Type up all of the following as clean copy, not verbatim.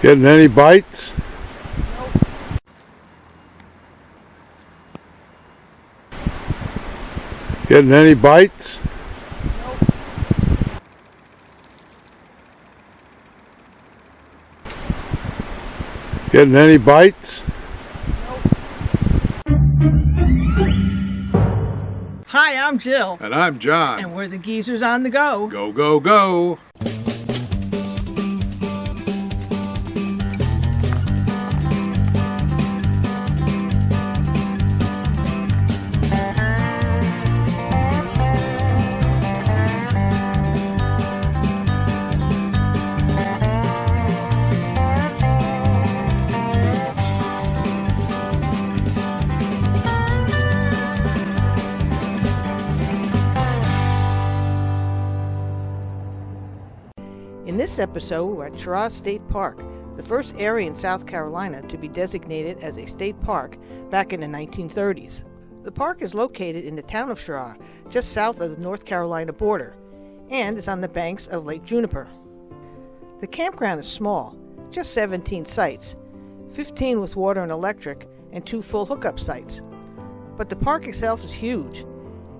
Getting any bites? Getting any bites? Getting any bites? Hi, I'm Jill. And I'm John. And we're the Geezers on the Go. Go, go, go. In this episode, we're at Cheraw State Park, the first area in South Carolina to be designated as a state park back in the 1930s. The park is located in the town of Cheraw, just south of the North Carolina border, and is on the banks of Lake Juniper. The campground is small, just 17 sites, 15 with water and electric, and 2 full hookup sites. But the park itself is huge,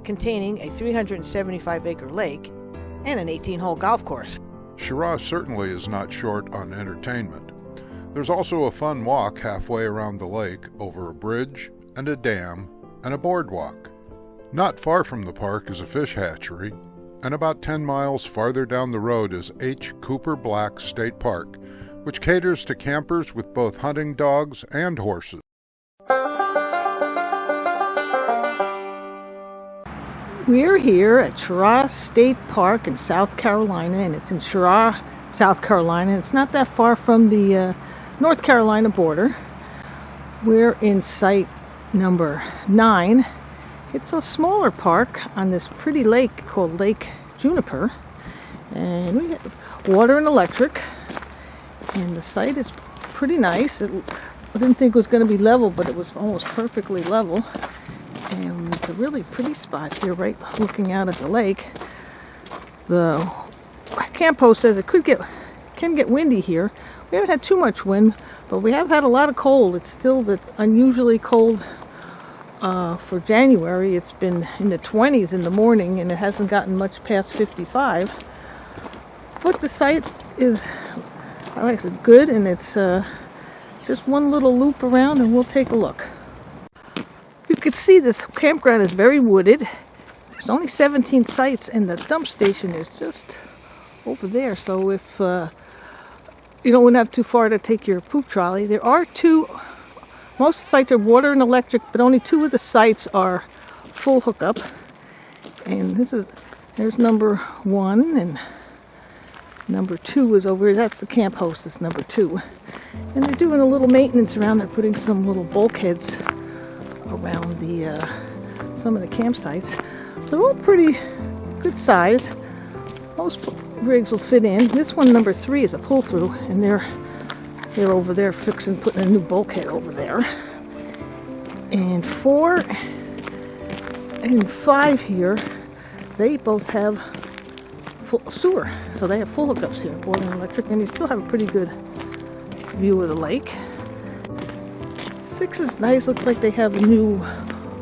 containing a 375-acre lake and an 18-hole golf course. Cheraw certainly is not short on entertainment. There's also a fun walk halfway around the lake over a bridge and a dam and a boardwalk. Not far from the park is a fish hatchery, and about 10 miles farther down the road is H. Cooper Black State Park, which caters to campers with both hunting dogs and horses. We're here at Cheraw State Park in South Carolina, and it's in Cheraw, South Carolina. It's not that far from the North Carolina border. We're in site number 9. It's a smaller park on this pretty lake called Lake Juniper, and we have water and electric, and the site is pretty nice. I didn't think it was going to be level, but it was almost perfectly level. And it's a really pretty spot here, right looking out at the lake. The camp host says it can get windy here. We haven't had too much wind, but we have had a lot of cold. It's still unusually cold for January. It's been in the 20s in the morning, and it hasn't gotten much past 55. But the site is, like I said, good, and it's just one little loop around, and we'll take a look. You can see this campground is very wooded. There's only 17 sites, and the dump station is just over there. So if you wouldn't have too far to take your poop trolley. There are 2. Most sites are water and electric, but only 2 of the sites are full hookup. And there's number 1, and number 2 is over here. That's the camp host. Is number 2, and they're doing a little maintenance around. They're putting some little bulkheads around some of the campsites. They're all pretty good size. Most rigs will fit in. This one, number 3, is a pull through, and they're over there putting a new bulkhead over there. And 4 and 5 here, they both have full sewer, so they have full hookups here, water and electric, and you still have a pretty good view of the lake. 6 is nice. Looks like they have a new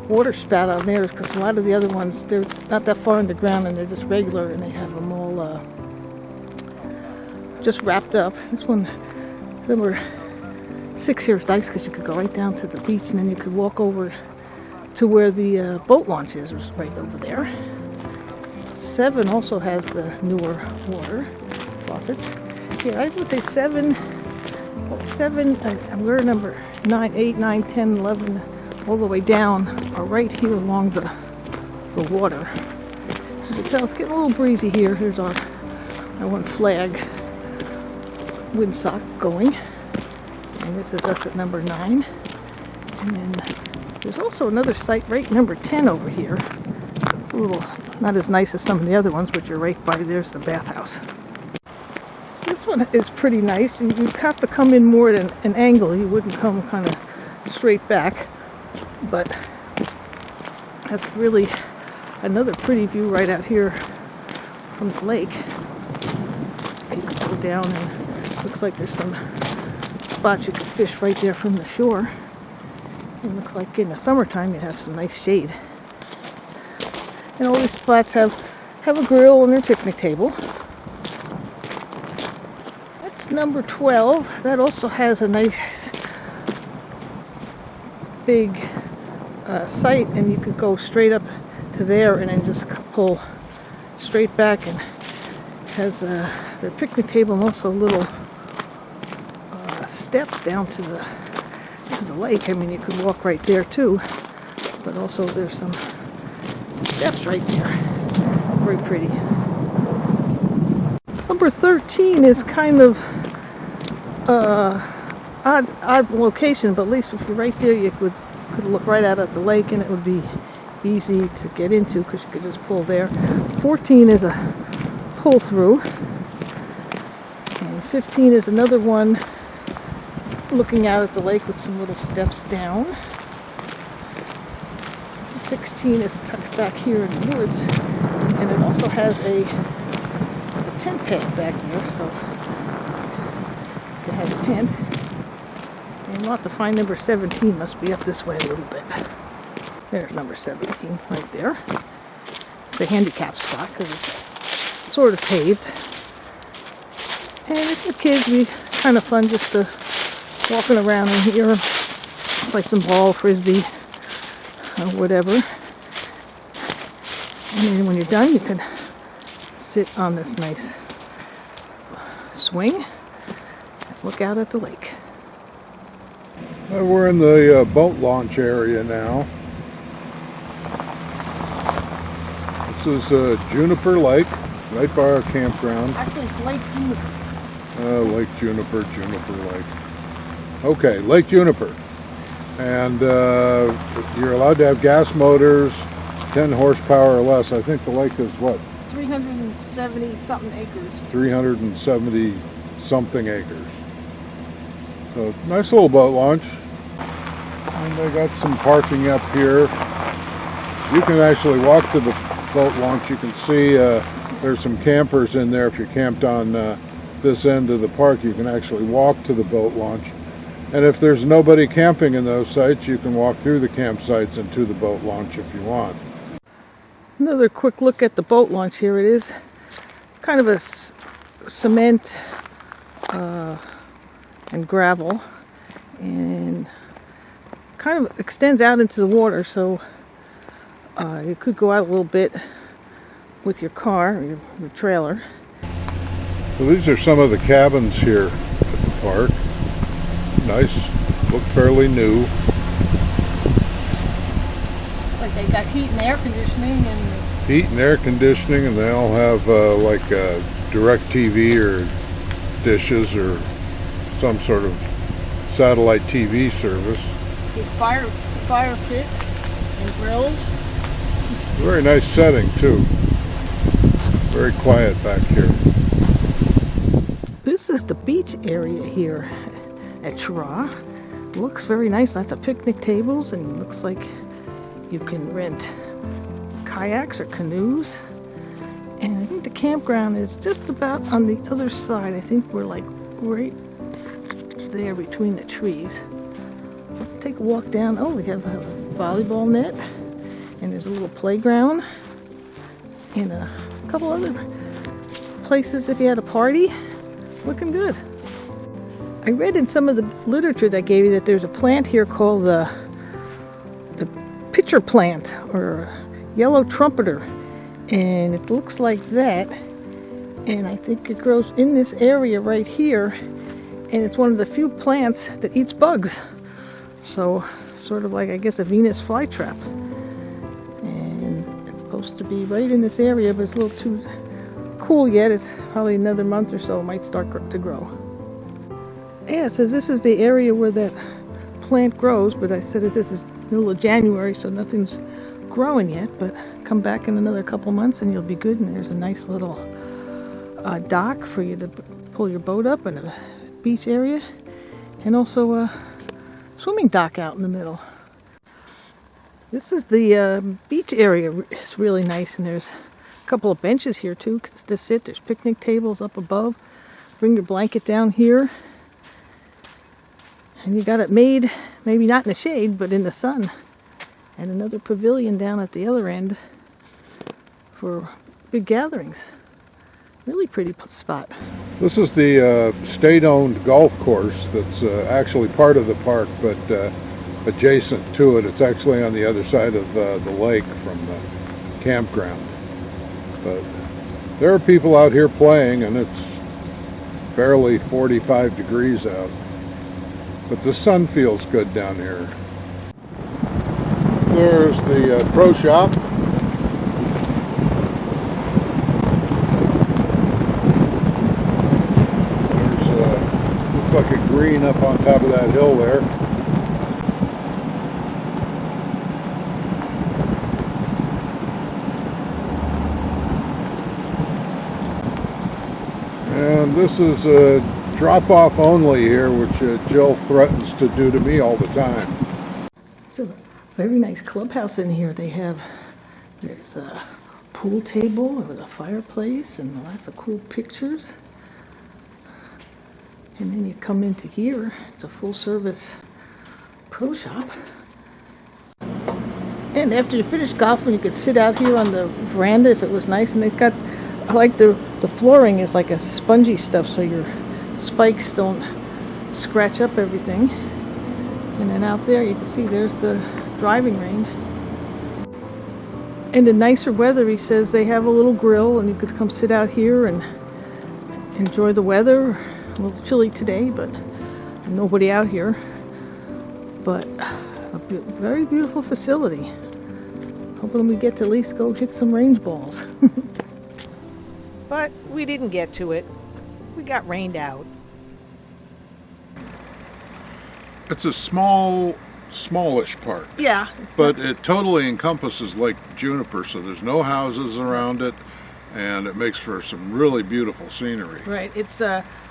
water spout on there, because a lot of the other ones, they're not that far underground, and they're just regular, and they have them all just wrapped up. This one, number 6 here, is nice because you could go right down to the beach, and then you could walk over to where the boat launch is, right over there. 7 also has the newer water faucets. Yeah, I would say 7, we're number 9, 8, 9, 10, 11, all the way down, are right here along the water. You can tell it's getting a little breezy here. Here's our one flag windsock going. And this is us at number 9. And then there's also another site right number 10 over here. It's a little not as nice as some of the other ones, but you're right by, there's the bathhouse. This one is pretty nice, and you'd have to come in more at an angle. You wouldn't come kind of straight back, but that's really another pretty view right out here from the lake. You can go down, and it looks like there's some spots you can fish right there from the shore. It looks like in the summertime you'd have some nice shade. And all these spots have a grill and their picnic table. That's number 12. That also has a nice big site, and you could go straight up to there and then just pull straight back, and has their picnic table and also little steps down to the lake. I mean, you could walk right there too, but also there's some steps right there. Very pretty. Number 13 is kind of odd location, but at least if you're right there, you could look right out at the lake, and it would be easy to get into because you could just pull there. 14 is a pull through, and 15 is another one looking out at the lake with some little steps down. 16 is tucked back here in the woods, and it also has a tent pad back there, so you can have a tent. And we'll have to find number 17. Must be up this way a little bit. There's number 17 right there. It's a handicap spot because it's sort of paved. And if the kids, it'd be kind of fun just to walking around in here, play some ball, frisbee, or whatever. And then when you're done, you can sit on this nice swing and look out at the lake. We're in the boat launch area now. This is Juniper Lake, right by our campground. Actually, it's Lake Juniper. Lake Juniper, Juniper Lake. Okay, Lake Juniper. And you're allowed to have gas motors, 10 horsepower or less. I think the lake is what? 370 something acres. 370 something acres. So nice little boat launch. And they got some parking up here. You can actually walk to the boat launch. You can see there's some campers in there. If you're camped on this end of the park, you can actually walk to the boat launch. And if there's nobody camping in those sites, you can walk through the campsites and to the boat launch if you want. Another quick look at the boat launch here. It is kind of a cement and gravel, and kind of extends out into the water, so you could go out a little bit with your car or your trailer. So these are some of the cabins here at the park. Nice, look fairly new. Like they got heat and air conditioning and Heat and air conditioning, and they all have like direct TV or dishes or some sort of satellite TV service. the fire pit and grills. Very nice setting too. Very quiet back here. This is the beach area here at Cheraw. Looks very nice. Lots of picnic tables, and it looks like you can rent kayaks or canoes. And I think the campground is just about on the other side. I think we're like right there between the trees. Let's take a walk down. Oh, we have a volleyball net, and there's a little playground, and a couple other places if you had a party. Looking good. I read in some of the literature that gave you that there's a plant here called the pitcher plant or yellow trumpeter, and it looks like that, and I think it grows in this area right here, and it's one of the few plants that eats bugs. So sort of like, I guess, a Venus flytrap, and it's supposed to be right in this area, but it's a little too cool yet. It's probably another month or so it might start to grow. Yeah, it says this is the area where that plant grows, but I said that this is middle of January, so nothing's growing yet, but come back in another couple months and you'll be good. And there's a nice little dock for you to pull your boat up, and a beach area, and also a swimming dock out in the middle. This is the beach area. It's really nice, and there's a couple of benches here too to sit. There's picnic tables up above. Bring your blanket down here. And you got it made, maybe not in the shade, but in the sun. And another pavilion down at the other end for big gatherings. Really pretty spot. This is the state-owned golf course that's actually part of the park, but adjacent to it. It's actually on the other side of the lake from the campground. But there are people out here playing, and it's barely 45 degrees out. But the sun feels good down here. There's the pro shop. Looks like a green up on top of that hill there. And this is a drop-off only here, which Jill threatens to do to me all the time. It's a very nice clubhouse in here. There's a pool table with a fireplace and lots of cool pictures. And then you come into here, it's a full-service pro shop. And after you finish golfing, you could sit out here on the veranda if it was nice. And they've got, I like the flooring is like a spongy stuff, so your spikes don't scratch up everything. And then out there, you can see there's the driving range. And in nicer weather, he says they have a little grill, and you could come sit out here and enjoy the weather. A little chilly today, but nobody out here. But a very beautiful facility. Hoping we get to at least go hit some range balls. But we didn't get to it. We got rained out. It's a smallish park. Yeah. But it totally encompasses Lake Juniper, so there's no houses around it, and it makes for some really beautiful scenery. Right. It's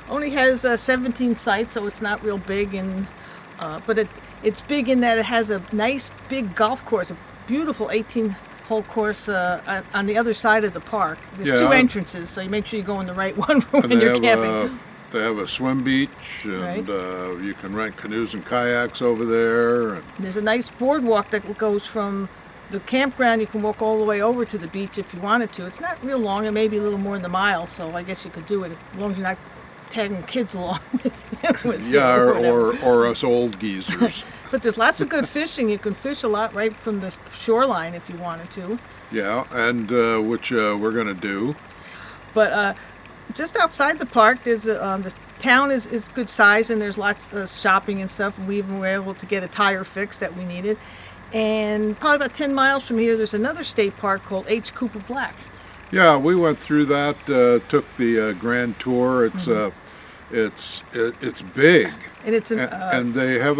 only has 17 sites, so it's not real big, and but it's big in that it has a nice big golf course, a beautiful 18-hole course on the other side of the park. There's two entrances, so you make sure you go in the right one when you're camping. They have a swim beach, and you can rent canoes and kayaks over there. And there's a nice boardwalk that goes from the campground. You can walk all the way over to the beach if you wanted to. It's not real long. It may be a little more than a mile, so I guess you could do it as long as you're not tagging kids along with yeah, or us old geezers. But there's lots of good fishing. You can fish a lot right from the shoreline if you wanted to. Yeah, and which we're going to do. But just outside the park, there's the town is good size, and there's lots of shopping and stuff. We even were able to get a tire fix that we needed. And probably about 10 miles from here, there's another state park called H. Cooper Black. Yeah, we went through that. Took the grand tour. It's it's big, and it's and they have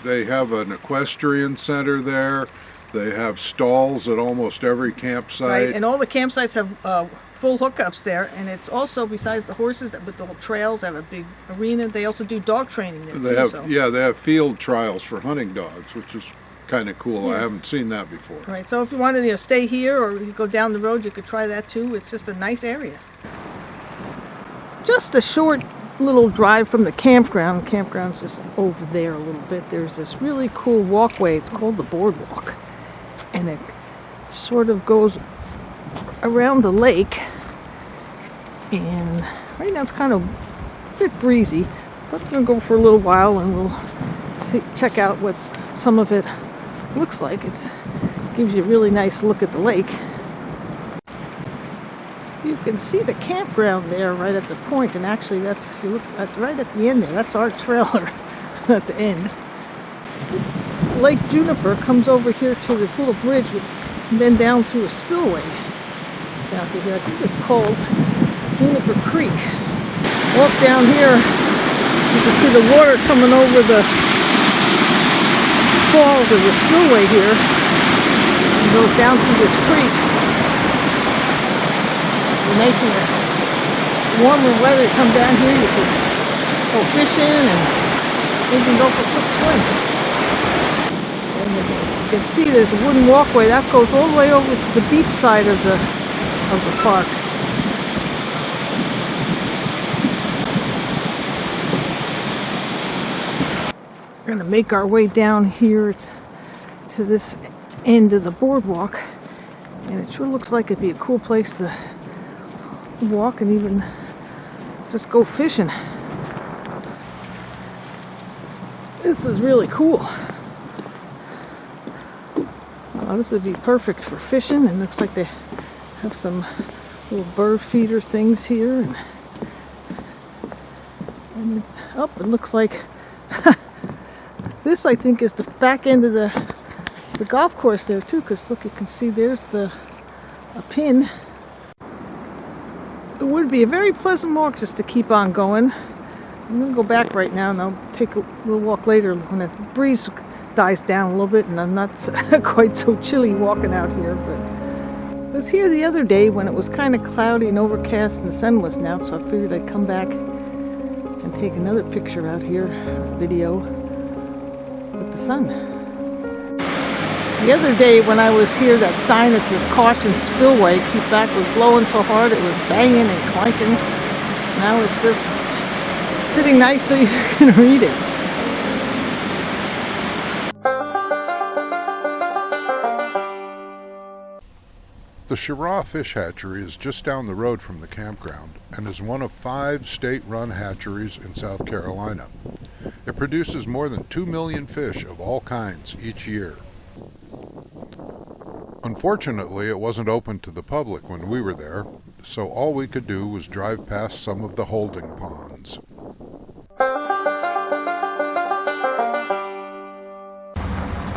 they have an equestrian center there. They have stalls at almost every campsite. Right, and all the campsites have full hookups there. And it's also, besides the horses, with the trails, they have a big arena. They also do dog training there. They have field trials for hunting dogs, which is kind of cool. Yeah. I haven't seen that before. Right, so if you wanted to stay here or you go down the road, you could try that too. It's just a nice area. Just a short little drive from the campground. The campground's just over there a little bit. There's this really cool walkway. It's called the Boardwalk. And it sort of goes around the lake. And right now it's kind of a bit breezy. But we're going to go for a little while and we'll check out what some of it looks like. It gives you a really nice look at the lake. You can see the campground there right at the point, and actually that's, if you look right at the end there, that's our trailer at the end. Lake Juniper comes over here to this little bridge and then down to a spillway down to here. I think it's called Juniper Creek. Walk down here, you can see the water coming over the falls of the spillway here and goes down through this creek. It's nice in the warmer weather, come down here, you can go fishing and even go for a quick swim. And you can see there's a wooden walkway that goes all the way over to the beach side of the park. going to make our way down here to this end of the boardwalk, and it sure looks like it'd be a cool place to walk and even just go fishing. This is really cool. This would be perfect for fishing, and looks like they have some little bird feeder things here, and up it looks like this, I think, is the back end of the golf course there too, because look, you can see there's a pin. It would be a very pleasant walk just to keep on going. I'm going to go back right now, and I'll take a little walk later when the breeze dies down a little bit and I'm not quite so chilly walking out here. But I was here the other day when it was kind of cloudy and overcast and the sun wasn't out, so I figured I'd come back and take another picture out here, video, with the sun. The other day when I was here, that sign that says caution spillway, keep back, was blowing so hard it was banging and clanking. Now it's just sitting nice so you can read it. The Cheraw Fish Hatchery is just down the road from the campground and is one of 5 state-run hatcheries in South Carolina. It produces more than 2 million fish of all kinds each year. Unfortunately, it wasn't open to the public when we were there, so all we could do was drive past some of the holding ponds.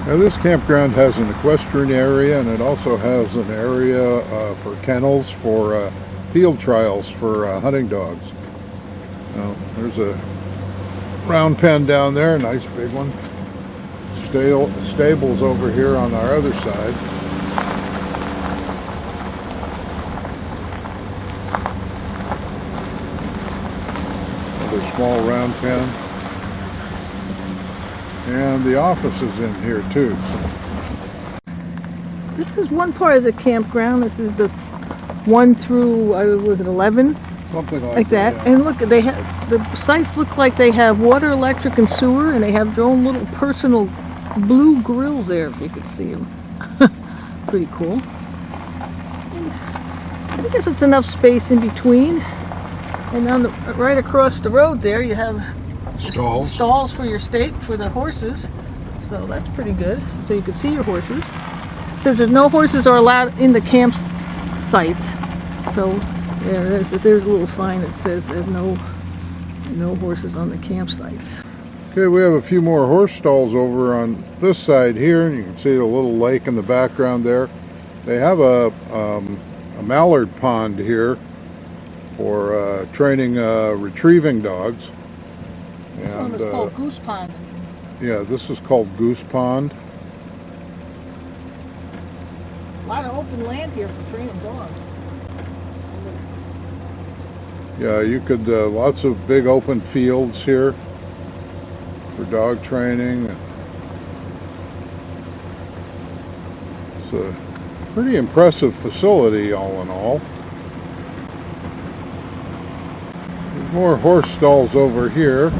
Now this campground has an equestrian area, and it also has an area for kennels for field trials for hunting dogs. Now, there's a round pen down there, a nice big one. Stables over here on our other side. Another small round pen. And the office is in here too. This is one part of the campground. This is the 1 through, was it 11? Something Like that. Yeah. And look, they have, the sites look like they have water, electric, and sewer, and they have their own little personal blue grills there, if you could see them. Pretty cool. And I guess it's enough space in between. And on the right across the road there, you have stalls for your for the horses. So that's pretty good. So you can see your horses. It says there's no horses are allowed in the campsites. So yeah, there's a little sign that says there's no horses on the campsites. Okay, we have a few more horse stalls over on this side here, and you can see the little lake in the background there. They have a mallard pond here for training retrieving dogs. This one is called Goose Pond. Yeah, this is called Goose Pond. A lot of open land here for training dogs. Yeah, you could, lots of big open fields here for dog training. It's a pretty impressive facility all in all. There's more horse stalls over here.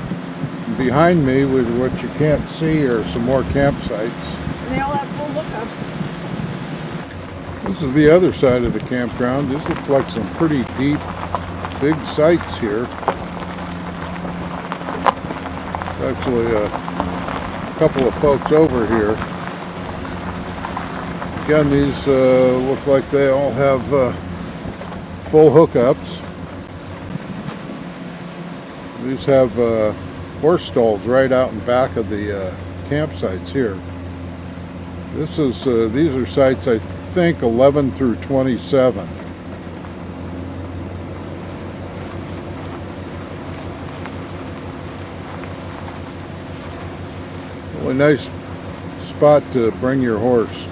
Behind me, with what you can't see, are some more campsites. And they all have full lookups. This is the other side of the campground. These look like some pretty deep, big sites here. Actually, a couple of folks over here. Again, these look like they all have full hookups. These have horse stalls right out in back of the campsites here. This is these are sites, I think, 11 through 27. Really nice spot to bring your horse.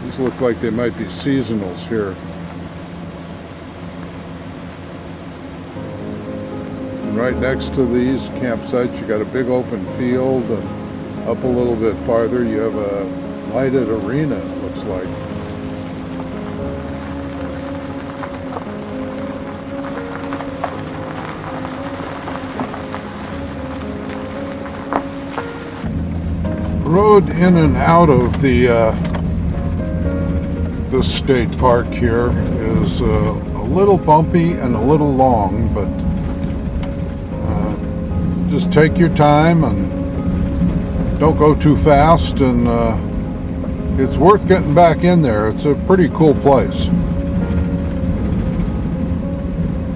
These look like they might be seasonals here. And right next to these campsites, you got a big open field, and up a little bit farther, you have a lighted arena, it looks like. road in and out of the state park here is a little bumpy and a little long, but just take your time and don't go too fast, and it's worth getting back in there. It's a pretty cool place.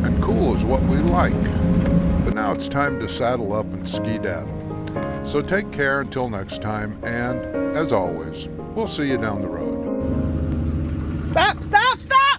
And cool is what we like. But now it's time to saddle up and ski-daddle. So take care until next time, and as always, we'll see you down the road. Stop, stop, stop!